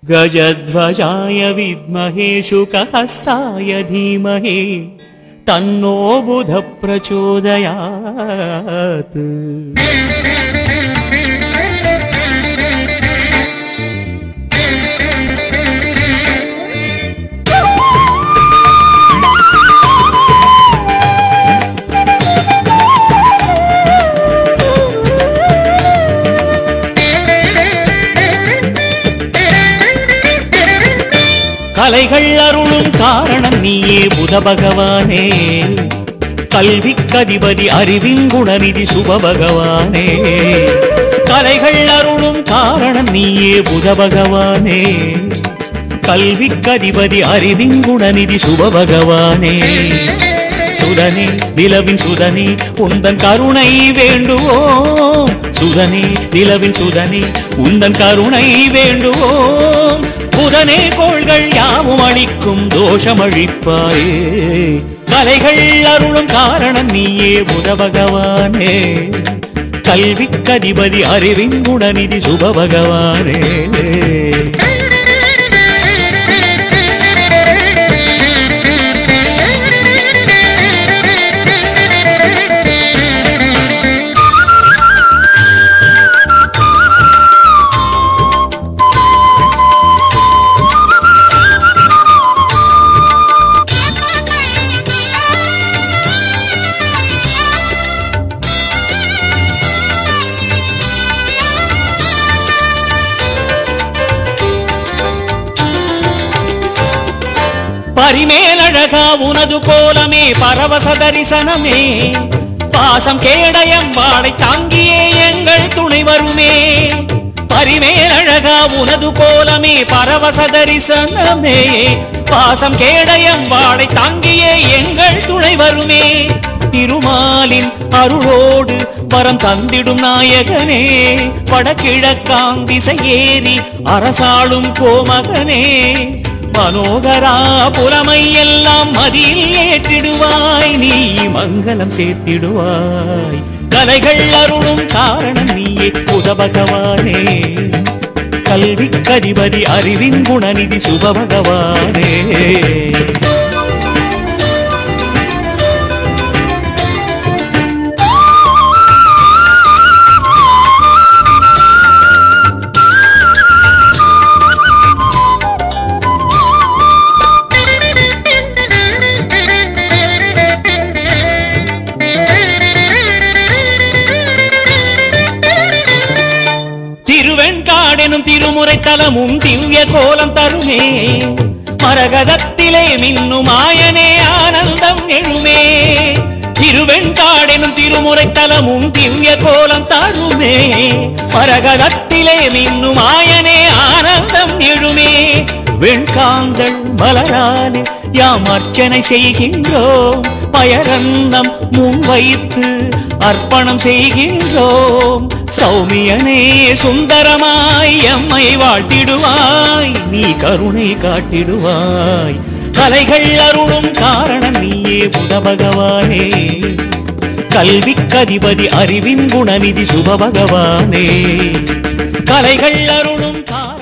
गजध्वजाय विद्महे शुकहस्ताय धीमहि तन्नो बुधः प्रचोदयात्। கலைகள் அருளும் காரணம் நீயே புத பகவானே, கல்விக்கதிபதி அறிவின் குணநிதி சுப பகவானே. கலைகள் அருளும் காரணம் நீயே புத பகவானே, கல்விக்கதிபதி அறிவின் குணநிதி சுப பகவானே. சுதனே நிலவின் சுதனே உந்தன் கருணை வேண்டுவோம், சுதனே நிலவின் சுதனே உந்தன் கருணை வேண்டுவோம். புதனே கோள்கள் யாவும் அளிக்கும் தோஷமழிப்பாயே, கலைகள் அருளும் காரணம் நீயே புத பகவானே, கல்விக்கதிபதி அறிவின் குணநிதி சுப பகவானே. பரிமேலழகா உனது கோலமே பரவச தரிசனமே, பாசம் கேடயம் வாழை தாங்கியே எங்கள் துணை வருமே. பரிமேலழகா உனது கோலமே பரவச தரிசனமே, பாசம் கேடயம் வாழை தாங்கியே எங்கள் துணை வருமே. திருமாலின் அருளோடு வரம் தந்திடும் நாயகனே, வடகிழக்காம் திசையேறி அரசாளும் கோமகனே. மனோகரா புலமை எல்லாம் மதியில் ஏற்றிடுவாய், நீ மங்களம் சேர்த்திடுவாய். கலைகள் அருளும் காரணம் நீயே புத பகவானே, கல்விக்கதிபதி அறிவின் குணநிதி சுப பகவானே. திருவெண்காடெனும் திருமுறை தலமும் திவ்ய கோலம் தருமே, மரகதத்திலே மின்னும் ஆயனே ஆனந்தம் எழுமே. திருவெண்காடெனும் திருமுறை தலமும் திவ்ய கோலம் தருமே, மரகதத்திலே மின்னும் ஆயனே ஆனந்தம் எழுமே. வெண்காந்தள் மலராலே யாம் அர்ச்சனை செய்கின்றோம், பயரன்னம் முன் வைத்து அர்ப்பணம் செய்கின்றோம். சௌமியனே சுந்தரமாய் எம்மை வாழ்த்திடுவாய், நீ கருணை காட்டிடுவாய். கலைகள் அருளும் காரணம் நீயே புத பகவானே, கல்விக்கதிபதி அறிவின் குணநிதி சுப பகவானே. கலைகள் அருளும் காரணம்